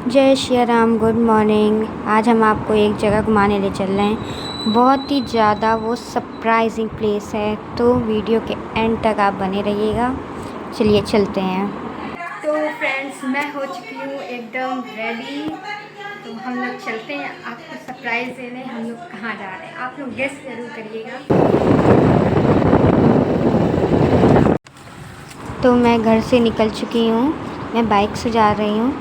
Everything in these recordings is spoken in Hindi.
जय श्री राम, गुड मॉर्निंग। आज हम आपको एक जगह घुमाने ले चल रहे हैं। बहुत ही ज़्यादा वो सरप्राइजिंग प्लेस है, तो वीडियो के एंड तक आप बने रहिएगा। चलिए चलते हैं। तो फ्रेंड्स, मैं हो चुकी हूँ एकदम रेडी। तो हम लोग चलते हैं आपको सरप्राइज़ देने। हम लोग कहाँ जा रहे हैं आप लोग गेस ज़रूर करिएगा। तो मैं घर से निकल चुकी हूँ, मैं बाइक से जा रही हूँ।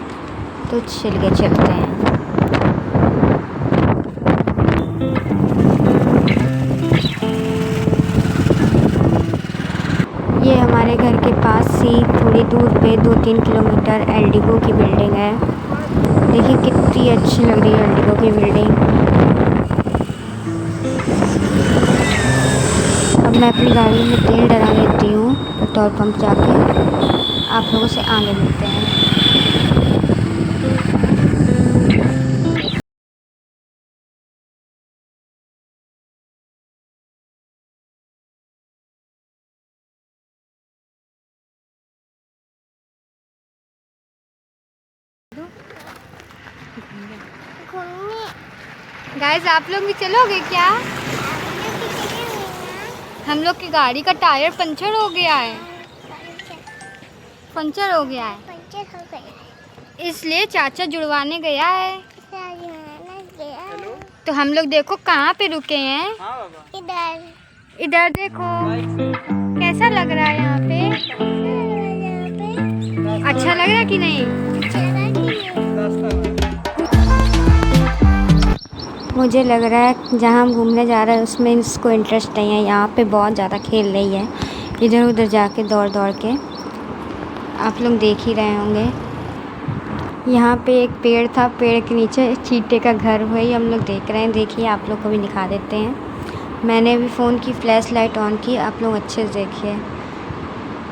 तो चलिए चलते हैं। ये हमारे घर के पास ही थोड़ी दूर पे 2-3 किलोमीटर एल्डिगो की बिल्डिंग है। देखिए कितनी अच्छी लग रही है एल्डिगो की बिल्डिंग। अब मैं अपनी गाड़ी में तेल डला लेती हूँ पेट्रोल पंप जाके। आप लोगों से आगे मिलते हैं। गाइस, आप लोग भी चलोगे क्या? हम लोग की गाड़ी का टायर पंचर हो गया है। पंचर हो गया है, इसलिए चाचा जुड़वाने गया है। तो हम लोग देखो कहाँ पे रुके हैं। इधर इधर देखो कैसा लग रहा है यहाँ पे। अच्छा लग रहा है कि नहीं? मुझे लग रहा है जहाँ हम घूमने जा रहे हैं उसमें इसको इंटरेस्ट नहीं है। यहाँ पे बहुत ज़्यादा खेल रही है, इधर उधर जाके दौड़ दौड़ के। आप लोग देख ही रहे होंगे। यहाँ पे एक पेड़ था, पेड़ के नीचे चींटे का घर, वही हम लोग देख रहे हैं। देखिए आप लोग को भी दिखा देते हैं। मैंने भी फ़ोन की फ्लैश लाइट ऑन की, आप लोग अच्छे से देखिए।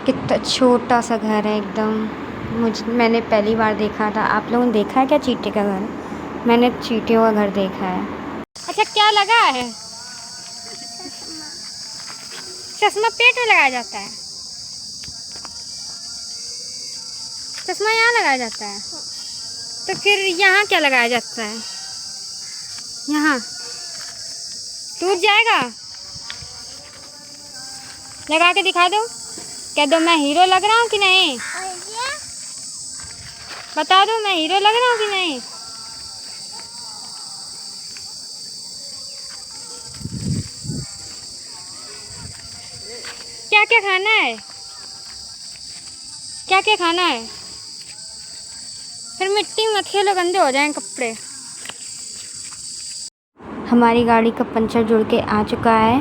कितना छोटा सा घर है एकदम। मैंने पहली बार देखा था। आप लोगों ने देखा है क्या चींटे का घर? मैंने चींटियों का घर देखा है। अच्छा, क्या लगा है? चश्मा पेट में लगाया जाता है? चश्मा यहाँ लगाया जाता है? तो फिर यहाँ क्या लगाया जाता है? यहाँ टूट जाएगा। लगा के दिखा दो। कह दो मैं हीरो लग रहा हूँ कि नहीं? बता दो मैं हीरो लग रहा हूँ कि नहीं? क्या क्या खाना है? क्या क्या खाना है? फिर मिट्टी में खेलो, गंदे हो जाएं कपड़े। हमारी गाड़ी का पंचर जुड़ के आ चुका है।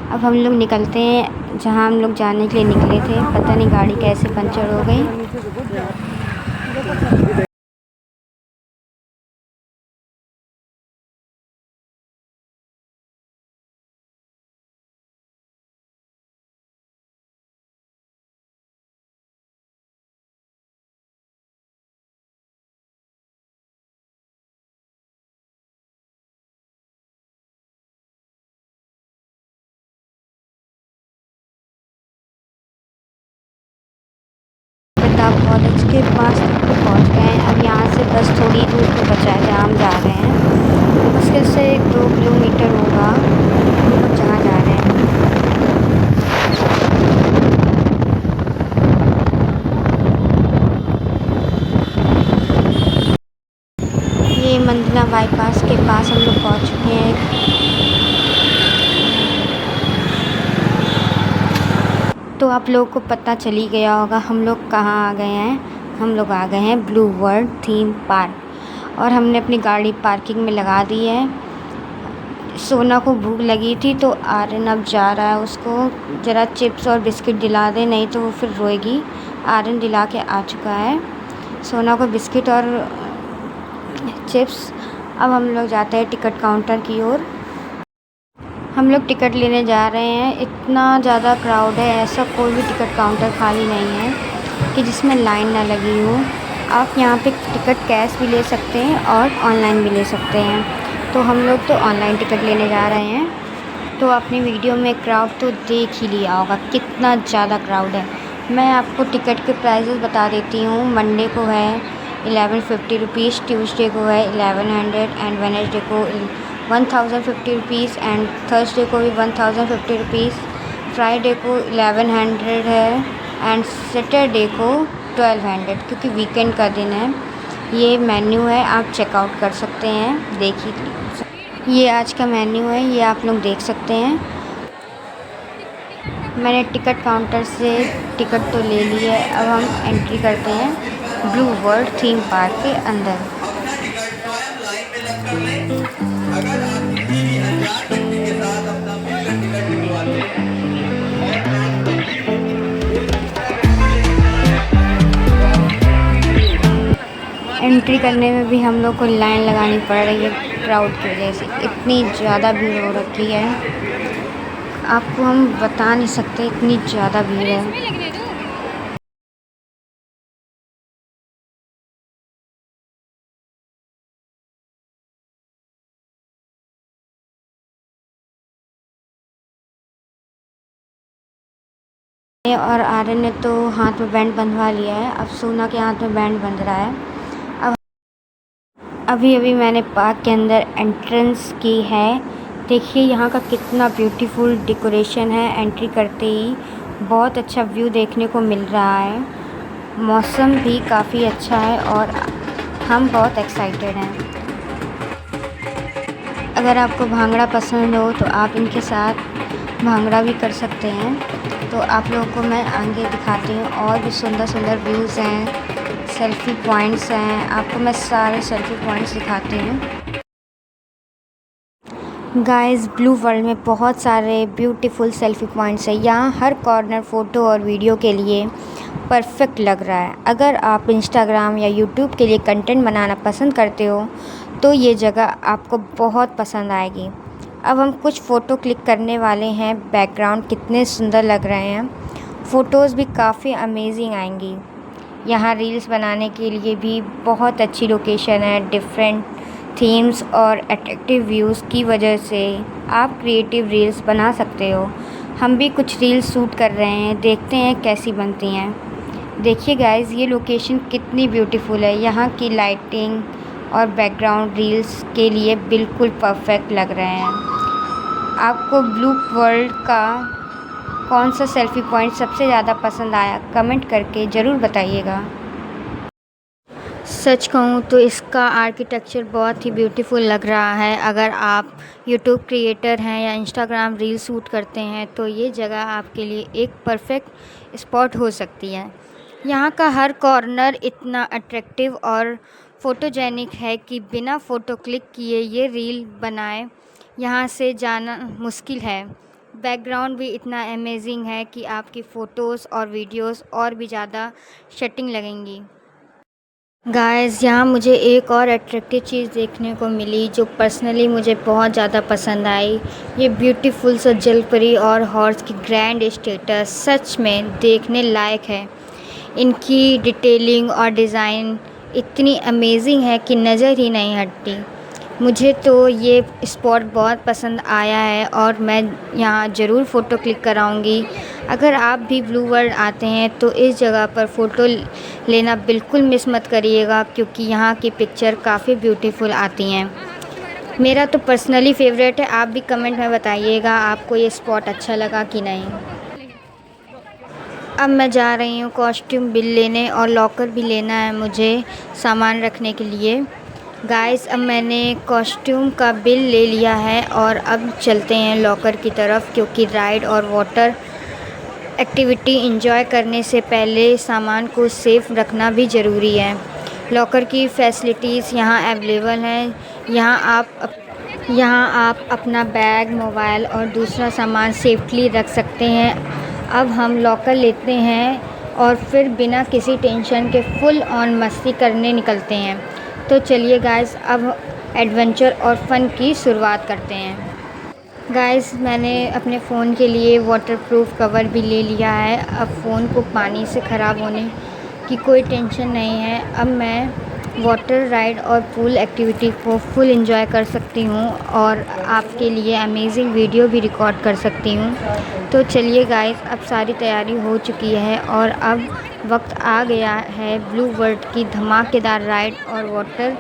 अब हम लोग निकलते हैं जहाँ हम लोग जाने के लिए निकले थे। पता नहीं गाड़ी कैसे पंचर हो गई। प्रताप कॉलेज के पास पहुँच गए हैं। अब यहाँ से बस थोड़ी दूर पे बचा है जहाँ हम जा रहे हैं। मुश्किल से 2 किलोमीटर होगा हम लोग जहाँ जा रहे हैं। ये मंदिला बाईपास के पास हम लोग पहुँच चुके हैं। तो आप लोगों को पता चल ही गया होगा हम लोग कहाँ आ गए हैं। हम लोग आ गए हैं ब्लू वर्ल्ड थीम पार्क, और हमने अपनी गाड़ी पार्किंग में लगा दी है। सोना को भूख लगी थी तो आर्यन अब जा रहा है, उसको ज़रा चिप्स और बिस्किट दिला दे, नहीं तो वो फिर रोएगी। आर्यन दिला के आ चुका है सोना को बिस्किट और चिप्स। अब हम लोग जाते हैं टिकट काउंटर की ओर। हम लोग टिकट लेने जा रहे हैं। इतना ज़्यादा क्राउड है, ऐसा कोई भी टिकट काउंटर खाली नहीं है कि जिसमें लाइन ना लगी हो। आप यहाँ पे टिकट कैश भी ले सकते हैं और ऑनलाइन भी ले सकते हैं। तो हम लोग तो ऑनलाइन टिकट लेने जा रहे हैं। तो अपनी वीडियो में क्राउड तो देख ही लिया होगा कितना ज़्यादा क्राउड है। मैं आपको टिकट के प्राइसेस बता देती हूँ। मंडे को है 1150 ट्यूसडे को है 1100 एंड वेडनेसडे को 1050 एंड थर्सडे को भी 1050 फ्राइडे को 1100 है एंड सैटरडे को 1200 क्योंकि वीकेंड का दिन है। ये मेन्यू है, आप चेकआउट कर सकते हैं। देखिए ये आज का मेन्यू है, ये आप लोग देख सकते हैं। मैंने टिकट काउंटर से टिकट तो ले ली है, अब हम एंट्री करते हैं ब्लू वर्ल्ड थीम पार्क के अंदर। एंट्री करने में भी हम लोग को लाइन लगानी पड़ रही है क्राउड की वजह से। इतनी ज़्यादा भीड़ हो रखी है, आपको हम बता नहीं सकते, इतनी ज़्यादा भीड़ है। और आर्यन ने तो हाथ में बैंड बंधवा लिया है, अब सोना के हाथ में बैंड बंध रहा है। अब अभी मैंने पार्क के अंदर एंट्रेंस की है। देखिए यहाँ का कितना ब्यूटीफुल डेकोरेशन है। एंट्री करते ही बहुत अच्छा व्यू देखने को मिल रहा है। मौसम भी काफ़ी अच्छा है और हम बहुत एक्साइटेड हैं। अगर आपको भांगड़ा पसंद हो तो आप इनके साथ भांगड़ा भी कर सकते हैं। तो आप लोगों को मैं आगे दिखाती हूँ, और भी सुंदर सुंदर व्यूज़ हैं, सेल्फ़ी पॉइंट्स हैं। आपको मैं सारे सेल्फ़ी पॉइंट्स दिखाती हूँ। गाइस ब्लू वर्ल्ड में बहुत सारे ब्यूटीफुल सेल्फ़ी पॉइंट्स हैं। यहाँ हर कॉर्नर फ़ोटो और वीडियो के लिए परफेक्ट लग रहा है। अगर आप इंस्टाग्राम या यूट्यूब के लिए कंटेंट बनाना पसंद करते हो तो ये जगह आपको बहुत पसंद आएगी। अब हम कुछ फ़ोटो क्लिक करने वाले हैं। बैकग्राउंड कितने सुंदर लग रहे हैं, फ़ोटोज़ भी काफ़ी अमेजिंग आएंगी। यहाँ रील्स बनाने के लिए भी बहुत अच्छी लोकेशन है। डिफरेंट थीम्स और अट्रैक्टिव व्यूज़ की वजह से आप क्रिएटिव रील्स बना सकते हो। हम भी कुछ रील्स शूट कर रहे हैं, देखते हैं कैसी बनती हैं। देखिए गाइस ये लोकेशन कितनी ब्यूटीफुल है। यहाँ की लाइटिंग और बैकग्राउंड रील्स के लिए बिल्कुल परफेक्ट लग रहे हैं। आपको ब्लू वर्ल्ड का कौन सा सेल्फ़ी पॉइंट सबसे ज़्यादा पसंद आया, कमेंट करके ज़रूर बताइएगा। सच कहूँ तो इसका आर्किटेक्चर बहुत ही ब्यूटीफुल लग रहा है। अगर आप यूट्यूब क्रिएटर हैं या इंस्टाग्राम रील शूट करते हैं तो ये जगह आपके लिए एक परफेक्ट स्पॉट हो सकती है। यहाँ का हर कॉर्नर इतना अट्रैक्टिव और फ़ोटोजेनिक है कि बिना फ़ोटो क्लिक किए ये रील बनाए यहाँ से जाना मुश्किल है। बैकग्राउंड भी इतना अमेजिंग है कि आपकी फ़ोटोज़ और वीडियोस और भी ज़्यादा शटिंग लगेंगी। गाइस यहाँ मुझे एक और अट्रैक्टिव चीज़ देखने को मिली जो पर्सनली मुझे बहुत ज़्यादा पसंद आई। ये ब्यूटीफुल सा जलपरी और हॉर्स की ग्रैंड स्टेटस सच में देखने लायक है। इनकी डिटेलिंग और डिज़ाइन इतनी अमेजिंग है कि नज़र ही नहीं हटती। मुझे तो ये स्पॉट बहुत पसंद आया है और मैं यहाँ ज़रूर फ़ोटो क्लिक कराऊंगी। अगर आप भी ब्लू वर्ल्ड आते हैं तो इस जगह पर फ़ोटो लेना बिल्कुल मिस मत करिएगा क्योंकि यहाँ की पिक्चर काफ़ी ब्यूटीफुल आती हैं। मेरा तो पर्सनली फ़ेवरेट है। आप भी कमेंट में बताइएगा आपको ये स्पॉट अच्छा लगा कि नहीं। अब मैं जा रही हूँ कॉस्ट्यूम बिल लेने और लॉकर भी लेना है मुझे सामान रखने के लिए। गाइस अब मैंने कॉस्ट्यूम का बिल ले लिया है और अब चलते हैं लॉकर की तरफ क्योंकि राइड और वाटर एक्टिविटी एंजॉय करने से पहले सामान को सेफ रखना भी ज़रूरी है। लॉकर की फैसिलिटीज़ यहाँ अवेलेबल हैं। यहाँ आप अपना बैग, मोबाइल और दूसरा सामान सेफ्टली रख सकते हैं। अब हम लॉकर लेते हैं और फिर बिना किसी टेंशन के फुल ऑन मस्ती करने निकलते हैं। तो चलिए गाइस अब एडवेंचर और फ़न की शुरुआत करते हैं। गाइस मैंने अपने फ़ोन के लिए वाटरप्रूफ कवर भी ले लिया है। अब फ़ोन को पानी से ख़राब होने की कोई टेंशन नहीं है। अब मैं वाटर राइड और पूल एक्टिविटी को फुल एंजॉय कर सकती हूँ और आपके लिए अमेजिंग वीडियो भी रिकॉर्ड कर सकती हूँ। तो चलिए गाइस, अब सारी तैयारी हो चुकी है और अब वक्त आ गया है ब्लू वर्ल्ड की धमाकेदार राइड और वाटर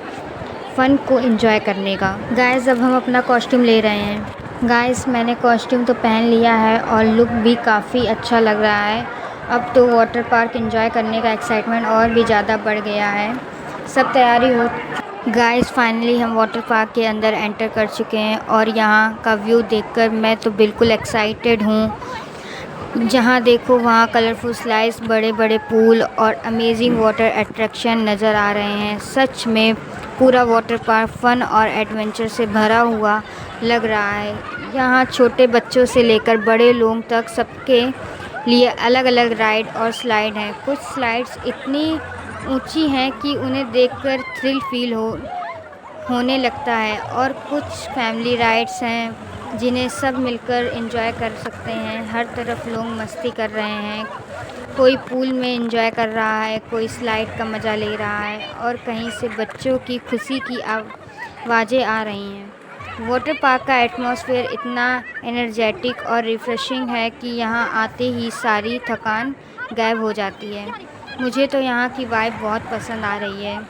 फ़न को एंजॉय करने का। गाइस, अब हम अपना कॉस्ट्यूम ले रहे हैं। गाइस, मैंने कॉस्ट्यूम तो पहन लिया है और लुक भी काफ़ी अच्छा लग रहा है। अब तो वाटर पार्क एंजॉय करने का एक्साइटमेंट और भी ज़्यादा बढ़ गया है। सब तैयारी हो। गाइस, फाइनली हम वाटर पार्क के अंदर एंटर कर चुके हैं और यहाँ का व्यू देखकर मैं तो बिल्कुल एक्साइटेड हूँ। जहाँ देखो वहाँ कलरफुल स्लाइड्स, बड़े बड़े पूल और अमेजिंग वाटर अट्रैक्शन नज़र आ रहे हैं। सच में पूरा वाटर पार्क फ़न और एडवेंचर से भरा हुआ लग रहा है। यहाँ छोटे बच्चों से लेकर बड़े लोग तक सबके लिए अलग अलग राइड और स्लाइड हैं। कुछ स्लाइड्स इतनी ऊंची हैं कि उन्हें देखकर थ्रिल फील होने लगता है और कुछ फैमिली राइड्स हैं जिन्हें सब मिलकर एंजॉय कर सकते हैं। हर तरफ लोग मस्ती कर रहे हैं, कोई पूल में एंजॉय कर रहा है, कोई स्लाइड का मज़ा ले रहा है और कहीं से बच्चों की खुशी की आवाज़ें आ रही हैं। वाटर पार्क का एटमॉस्फेयर इतना एनर्जेटिक और रिफ़्रेशिंग है कि यहाँ आते ही सारी थकान गायब हो जाती है। मुझे तो यहाँ की वाइब बहुत पसंद आ रही है।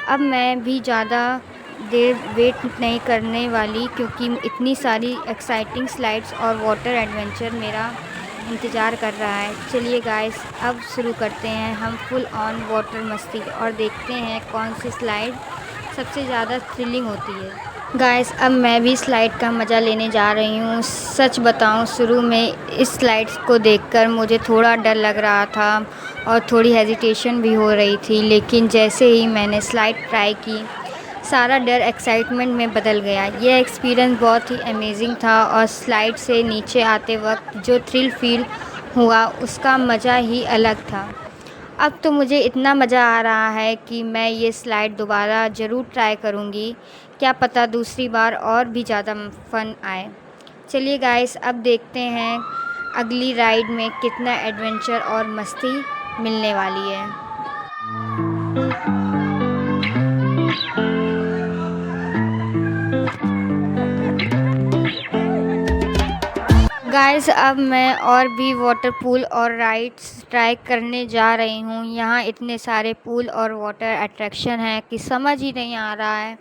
अब मैं भी ज़्यादा देर वेट नहीं करने वाली, क्योंकि इतनी सारी एक्साइटिंग स्लाइड्स और वाटर एडवेंचर मेरा इंतज़ार कर रहा है। चलिए गाइस, अब शुरू करते हैं हम फुल ऑन वाटर मस्ती और देखते हैं कौन सी स्लाइड सबसे ज़्यादा थ्रिलिंग होती है। गाइस, अब मैं भी स्लाइड का मज़ा लेने जा रही हूँ। सच बताऊँ, शुरू में इस स्लाइड्स को देखकर मुझे थोड़ा डर लग रहा था और थोड़ी हेजिटेशन भी हो रही थी, लेकिन जैसे ही मैंने स्लाइड ट्राई की, सारा डर एक्साइटमेंट में बदल गया। यह एक्सपीरियंस बहुत ही अमेजिंग था और स्लाइड से नीचे आते वक्त जो थ्रिल फील हुआ उसका मज़ा ही अलग था। अब तो मुझे इतना मज़ा आ रहा है कि मैं ये स्लाइड दोबारा ज़रूर ट्राई करूँगी। क्या पता दूसरी बार और भी ज़्यादा फ़न आए। चलिए गाइस, अब देखते हैं अगली राइड में कितना एडवेंचर और मस्ती मिलने वाली है। गाइस, अब मैं और भी वाटर पूल और राइड्स ट्राई करने जा रही हूँ। यहाँ इतने सारे पूल और वाटर अट्रैक्शन हैं कि समझ ही नहीं आ रहा है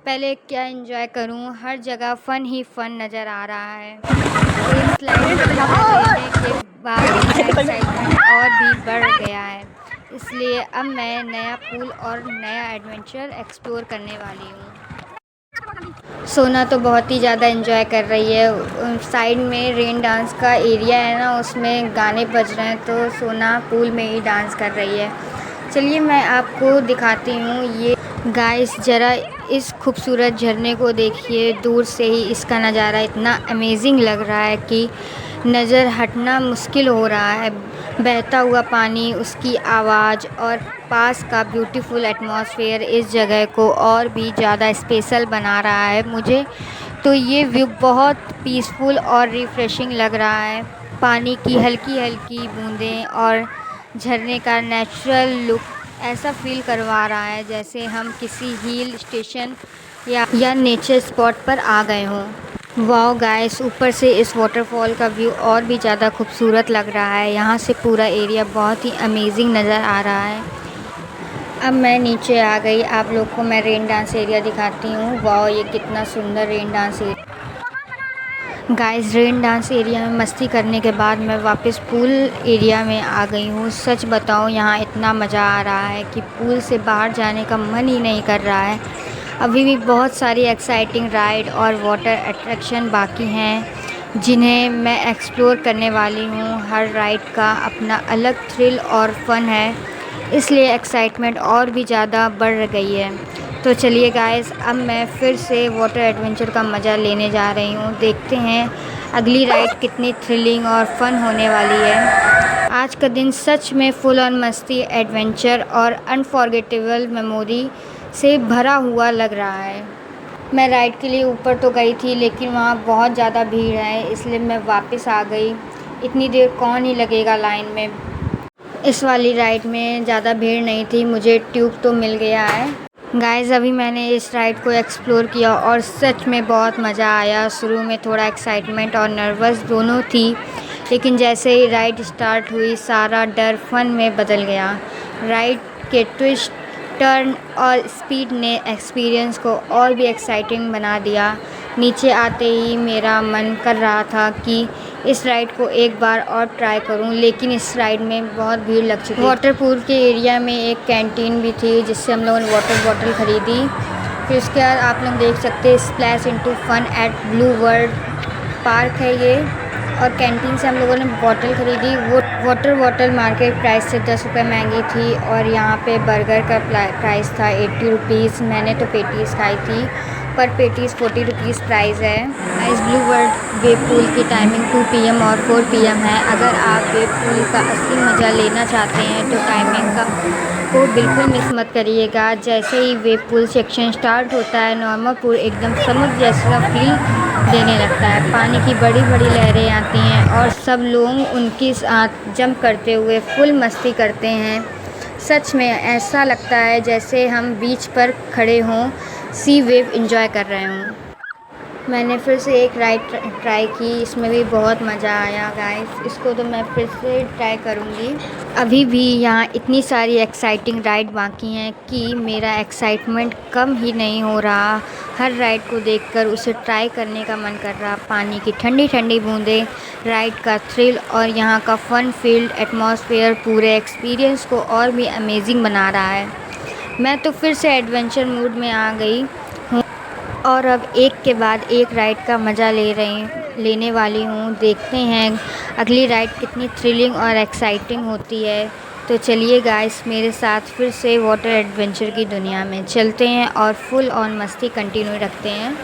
पहले क्या एंजॉय करूँ। हर जगह फ़न ही फ़न नज़र आ रहा है। एक स्लाइड लेने के बाद एक्साइटमेंट और भी बढ़ गया है, इसलिए अब मैं नया पूल और नया एडवेंचर एक्सप्लोर करने वाली हूँ। सोना तो बहुत ही ज़्यादा एंजॉय कर रही है। साइड में रेन डांस का एरिया है ना, उसमें गाने बज रहे हैं, तो सोना पूल में ही डांस कर रही है। चलिए मैं आपको दिखाती हूँ। ये गाइस, ज़रा इस खूबसूरत झरने को देखिए। दूर से ही इसका नज़ारा इतना अमेजिंग लग रहा है कि नज़र हटना मुश्किल हो रहा है। बहता हुआ पानी, उसकी आवाज़ और पास का ब्यूटीफुल एटमॉस्फेयर इस जगह को और भी ज़्यादा स्पेशल बना रहा है। मुझे तो ये व्यू बहुत पीसफुल और रिफ़्रेशिंग लग रहा है। पानी की हल्की हल्की बूंदें और झरने का नेचुरल लुक ऐसा फील करवा रहा है जैसे हम किसी हिल स्टेशन या नेचर स्पॉट पर आ गए हों। वाओ गाइस, ऊपर से इस वाटरफॉल का व्यू और भी ज़्यादा खूबसूरत लग रहा है। यहाँ से पूरा एरिया बहुत ही अमेजिंग नज़र आ रहा है। अब मैं नीचे आ गई, आप लोग को मैं रेन डांस एरिया दिखाती हूँ। वाओ, ये कितना सुंदर rain dance area. Guys, rain dance area में मस्ती करने के बाद मैं वापस पूल एरिया में आ गई हूँ। सच बताऊँ, यहाँ इतना मज़ा आ रहा है कि पूल से बाहर जाने का मन ही नहीं कर रहा है। अभी भी बहुत सारी एक्साइटिंग राइड और वाटर अट्रैक्शन बाकी हैं जिन्हें मैं एक्सप्लोर करने वाली हूँ। हर राइड का अपना अलग थ्रिल और फ़न है, इसलिए एक्साइटमेंट और भी ज़्यादा बढ़ गई है। तो चलिए गाइस, अब मैं फिर से वाटर एडवेंचर का मज़ा लेने जा रही हूँ। देखते हैं अगली राइड कितनी थ्रिलिंग और फ़न होने वाली है। आज का दिन सच में फुल ऑन मस्ती, एडवेंचर और अनफॉरगेटेबल मेमोरी से भरा हुआ लग रहा है। मैं राइड के लिए ऊपर तो गई थी, लेकिन वहाँ बहुत ज़्यादा भीड़ है, इसलिए मैं वापस आ गई। इतनी देर कौन ही लगेगा लाइन में। इस वाली राइड में ज़्यादा भीड़ नहीं थी, मुझे ट्यूब तो मिल गया है। गाइस अभी मैंने इस राइड को एक्सप्लोर किया और सच में बहुत मज़ा आया। शुरू में थोड़ा एक्साइटमेंट और नर्वस दोनों थी, लेकिन जैसे ही राइड स्टार्ट हुई सारा डर फन में बदल गया। राइड के ट्विस्ट, टर्न और स्पीड ने एक्सपीरियंस को और भी एक्साइटिंग बना दिया। नीचे आते ही मेरा मन कर रहा था कि इस राइड को एक बार और ट्राई करूं, लेकिन इस राइड में बहुत भीड़ लग चुकी। वाटरपूल के एरिया में एक कैंटीन भी थी जिससे हम लोगों ने वाटर बॉटल ख़रीदी। फिर उसके बाद आप लोग देख सकते हैं splash into fun at blue world park है ये, और कैंटीन से हम लोगों ने बॉटल ख़रीदी। वो वाटर बॉटल मार्केट प्राइस से 10 रुपये महंगी थी, और यहाँ पे बर्गर का प्राइस था 80 रुपीज़। मैंने तो पेटीज़ खाई थी, पर पेटीज़ 40 रुपीज़ प्राइस है। इस ब्लू वर्ल्ड वेव पूल की टाइमिंग 2 PM और 4 PM है। अगर आप वेव पूल का असली मज़ा लेना चाहते हैं तो टाइमिंग को बिल्कुल मिस मत करिएगा। जैसे ही वेव पूल सेक्शन स्टार्ट होता है, नॉर्मल पूल एकदम समुद्र जैसा फील देने लगता है। पानी की बड़ी बड़ी लहरें आती हैं और सब लोग उनके साथ जंप करते हुए फुल मस्ती करते हैं। सच में ऐसा लगता है जैसे हम बीच पर खड़े हों, सी वेव एंजॉय कर रहे हों। मैंने फिर से एक राइड ट्राई की, इसमें भी बहुत मज़ा आया गाइस। इसको तो मैं फिर से ट्राई करूँगी। अभी भी यहाँ इतनी सारी एक्साइटिंग राइड बाकी हैं कि मेरा एक्साइटमेंट कम ही नहीं हो रहा। हर राइड को देखकर उसे ट्राई करने का मन कर रहा। पानी की ठंडी ठंडी बूंदें, राइड का थ्रिल और यहाँ का फन फील्ड एटमॉस्फेयर पूरे एक्सपीरियंस को और भी अमेजिंग बना रहा है। मैं तो फिर से एडवेंचर मूड में आ गई हूँ और अब एक के बाद एक राइड का मज़ा लेने वाली हूँ। देखते हैं अगली राइड कितनी थ्रिलिंग और एक्साइटिंग होती है। तो चलिए गाइस, मेरे साथ फिर से वाटर एडवेंचर की दुनिया में चलते हैं और फुल ऑन मस्ती कंटिन्यू रखते हैं।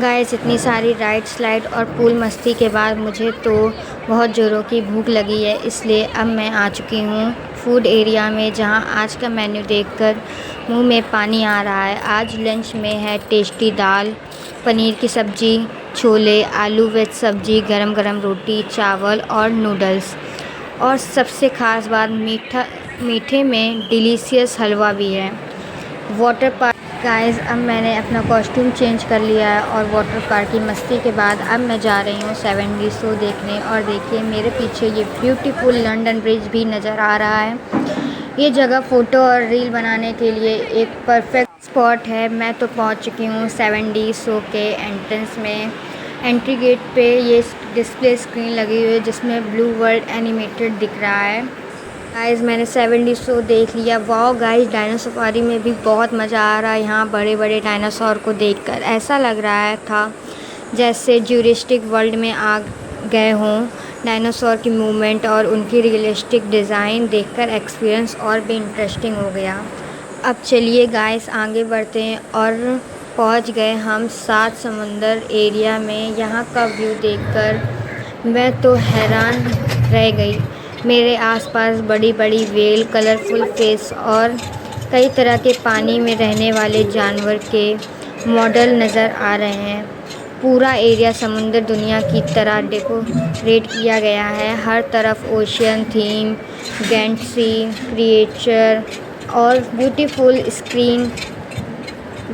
गाइस इतनी सारी राइड, स्लाइड और पूल मस्ती के बाद मुझे तो बहुत ज़ोरों की भूख लगी है, इसलिए अब मैं आ चुकी हूँ फूड एरिया में, जहाँ आज का मेन्यू देखकर मुंह में पानी आ रहा है। आज लंच में है टेस्टी दाल, पनीर की सब्ज़ी, छोले, आलू वेज सब्ज़ी, गरम गरम रोटी, चावल और नूडल्स, और सबसे ख़ास बात मीठे में डिलीशियस हलवा भी है। वाटर पार्क गाइस, अब मैंने अपना कॉस्ट्यूम चेंज कर लिया है और वाटर पार्क की मस्ती के बाद अब मैं जा रही हूँ 7D शो देखने। और देखिए मेरे पीछे ये ब्यूटीफुल लंदन ब्रिज भी नज़र आ रहा है। ये जगह फ़ोटो और रील बनाने के लिए एक परफेक्ट स्पॉट है। मैं तो पहुँच चुकी हूँ 7D शो के एंट्रेंस में। एंट्री गेट पे ये डिस्प्ले स्क्रीन लगी हुई है जिसमें ब्लू वर्ल्ड एनिमेटेड दिख रहा है। गाइस मैंने 7D शो देख लिया। वाओ गाइस, डायनासोर सफारी में भी बहुत मज़ा आ रहा है। यहाँ बड़े बड़े डायनासोर को देखकर ऐसा लग रहा था जैसे ज्यूरासिक वर्ल्ड में आ गए हों। डायनासोर की मूवमेंट और उनकी रियलिस्टिक डिज़ाइन देखकर एक्सपीरियंस और भी इंटरेस्टिंग हो गया। अब चलिए गाइस आगे बढ़ते हैं और पहुँच गए हम 7 समुंदर एरिया में। यहाँ का व्यू देखकर मैं तो हैरान रह गई। मेरे आसपास बड़ी बड़ी व्हेल, कलरफुल फिश और कई तरह के पानी में रहने वाले जानवर के मॉडल नज़र आ रहे हैं। पूरा एरिया समुंदर दुनिया की तरह डेकोरेट किया गया है। हर तरफ ओशियन थीम, गैलेक्सी क्रिएचर और ब्यूटीफुल स्क्रीन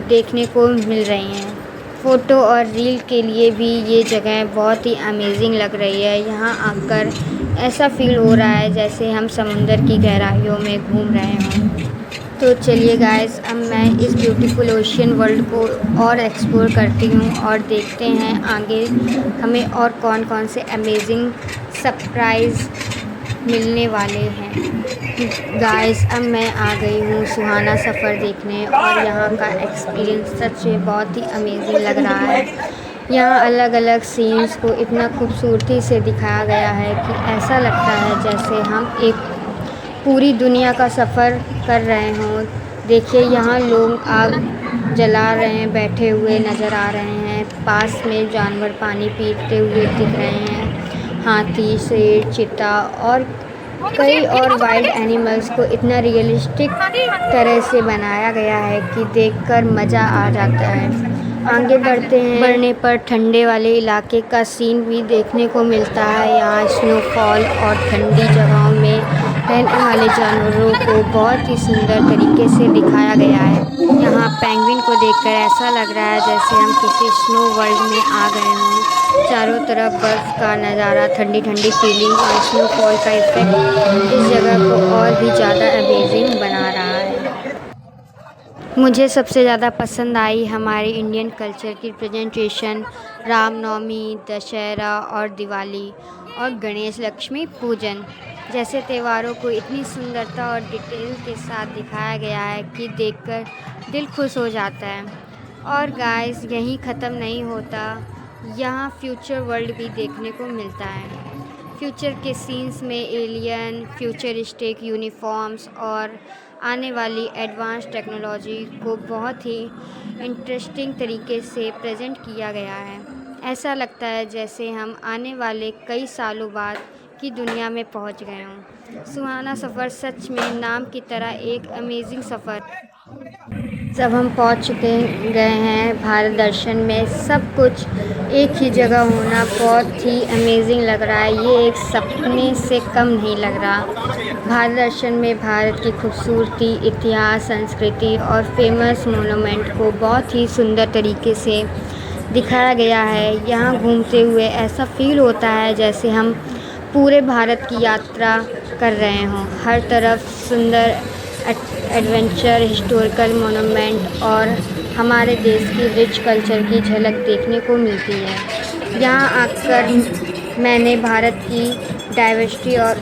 देखने को मिल रही हैं। फ़ोटो और रील के लिए भी ये जगह बहुत ही अमेजिंग लग रही है। यहाँ आकर ऐसा फील हो रहा है जैसे हम समुंदर की गहराइयों में घूम रहे हों। तो चलिए गाइस, अब मैं इस ब्यूटीफुल ओशियन वर्ल्ड को और एक्सप्लोर करती हूँ और देखते हैं आगे हमें और कौन कौन से अमेजिंग सरप्राइज़ मिलने वाले हैं। गाइस अब मैं आ गई हूँ सुहाना सफ़र देखने और यहाँ का एक्सपीरियंस सच में बहुत ही अमेजिंग लग रहा है। यहाँ अलग अलग सीन्स को इतना खूबसूरती से दिखाया गया है कि ऐसा लगता है जैसे हम एक पूरी दुनिया का सफ़र कर रहे हों। देखिए यहाँ लोग आग जला रहे हैं, बैठे हुए नज़र आ रहे हैं। पास में जानवर पानी पीते हुए दिख रहे हैं। हाथी, शेर, चीता और कई और वाइल्ड एनिमल्स को इतना रियलिस्टिक तरह से बनाया गया है कि देखकर मज़ा आ जाता है। आगे बढ़ने पर ठंडे वाले इलाके का सीन भी देखने को मिलता है। यहाँ स्नोफॉल और ठंडी जगहों में रहने वाले जानवरों को बहुत ही सुंदर तरीके से दिखाया गया है। यहाँ पेंगुइन को देखकर ऐसा लग रहा है जैसे हम किसी स्नो वर्ल्ड में आ गए हों। चारों तरफ बर्फ़ का नज़ारा, ठंडी ठंडी फीलिंग और स्नोफॉल का इफ़ेक्ट इस जगह को और भी ज़्यादा अमेजिंग बना रहा है। मुझे सबसे ज़्यादा पसंद आई हमारे इंडियन कल्चर की प्रेजेंटेशन। रामनवमी, दशहरा और दिवाली और गणेश लक्ष्मी पूजन जैसे त्योहारों को इतनी सुंदरता और डिटेल के साथ दिखाया गया है कि देखकर दिल खुश हो जाता है। और गाइस, यहीं ख़त्म नहीं होता, यहाँ फ्यूचर वर्ल्ड भी देखने को मिलता है। फ्यूचर के सीन्स में एलियन, फ्यूचरिस्टिक यूनिफॉर्म्स और आने वाली एडवांस टेक्नोलॉजी को बहुत ही इंटरेस्टिंग तरीके से प्रेजेंट किया गया है। ऐसा लगता है जैसे हम आने वाले कई सालों बाद की दुनिया में पहुंच गए हों। सुहाना सफ़र सच में नाम की तरह एक अमेजिंग सफ़र। जब हम पहुंच चुके गए हैं भारत दर्शन में, सब कुछ एक ही जगह होना बहुत ही अमेजिंग लग रहा है। ये एक सपने से कम नहीं लग रहा। भारत दर्शन में भारत की खूबसूरती, इतिहास, संस्कृति और फेमस मोनूमेंट को बहुत ही सुंदर तरीके से दिखाया गया है। यहाँ घूमते हुए ऐसा फील होता है जैसे हम पूरे भारत की यात्रा कर रहे हों। हर तरफ सुंदर एडवेंचर, हिस्टोरिकल मोनूमेंट और हमारे देश की रिच कल्चर की झलक देखने को मिलती है। यहाँ आकर मैंने भारत की डाइवर्सिटी और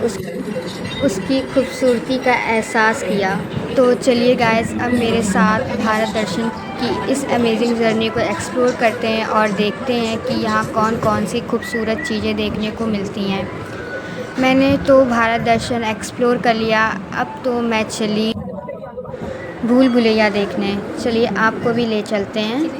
उसकी खूबसूरती का एहसास किया। तो चलिए गाइस, अब मेरे साथ भारत दर्शन की इस अमेजिंग जर्नी को एक्सप्लोर करते हैं और देखते हैं कि यहाँ कौन कौन सी खूबसूरत चीज़ें देखने को मिलती हैं। मैंने तो भारत दर्शन एक्सप्लोर कर लिया, अब तो मैं चली भूल भुलैया देखने। चलिए आपको भी ले चलते हैं।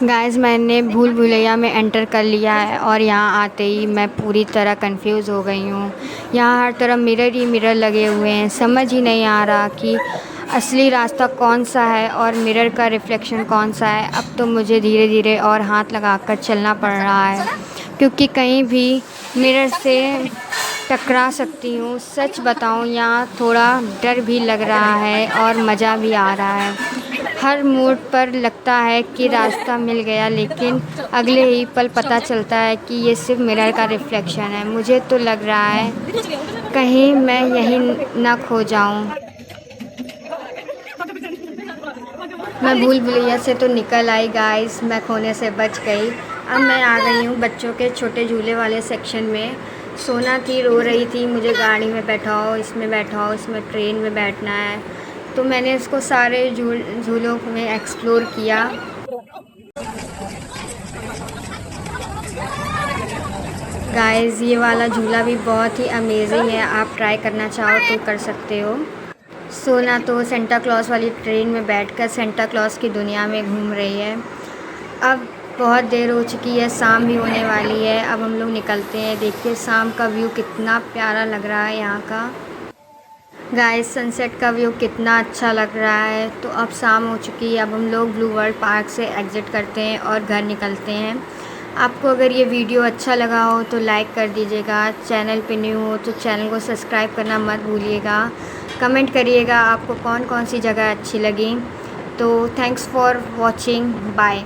गाइस, मैंने भूल भुलैया में एंटर कर लिया है और यहाँ आते ही मैं पूरी तरह कंफ्यूज हो गई हूँ। यहाँ हर तरफ मिरर ही मिरर लगे हुए हैं, समझ ही नहीं आ रहा कि असली रास्ता कौन सा है और मिरर का रिफ्लेक्शन कौन सा है। अब तो मुझे धीरे धीरे और हाथ लगाकर चलना पड़ रहा है, क्योंकि कहीं भी मिरर से टकरा सकती हूँ। सच बताऊँ, यहाँ थोड़ा डर भी लग रहा है और मज़ा भी आ रहा है। हर मोड़ पर लगता है कि रास्ता मिल गया, लेकिन अगले ही पल पता चलता है कि ये सिर्फ मिरर का रिफ्लेक्शन है। मुझे तो लग रहा है कहीं मैं यहीं ना खो जाऊँ। मैं भूल भुलैया से तो निकल आई गाइस, मैं खोने से बच गई। अब मैं आ गई हूँ बच्चों के छोटे झूले वाले सेक्शन में। सोना थी, रो रही थी, मुझे गाड़ी में बैठाओ, इसमें बैठाओ, इसमें ट्रेन में बैठना है। तो मैंने इसको सारे झूलों में एक्सप्लोर किया। गाइस, ये वाला झूला भी बहुत ही अमेजिंग है, आप ट्राई करना चाहो तो कर सकते हो। सोना तो सेंटा क्लॉज वाली ट्रेन में बैठकर सेंटा क्लॉज की दुनिया में घूम रही है। अब बहुत देर हो चुकी है, शाम भी होने वाली है। अब हम लोग निकलते हैं। देखिए शाम का व्यू कितना प्यारा लग रहा है यहाँ का। गाइस, सनसेट का व्यू कितना अच्छा लग रहा है। तो अब शाम हो चुकी है, अब हम लोग ब्लू वर्ल्ड पार्क से एग्ज़िट करते हैं और घर निकलते हैं। आपको अगर ये वीडियो अच्छा लगा हो तो लाइक कर दीजिएगा, चैनल पे न्यू हो तो चैनल को सब्सक्राइब करना मत भूलिएगा। कमेंट करिएगा आपको कौन कौन सी जगह अच्छी लगी। तो थैंक्स फॉर वॉचिंग, बाय।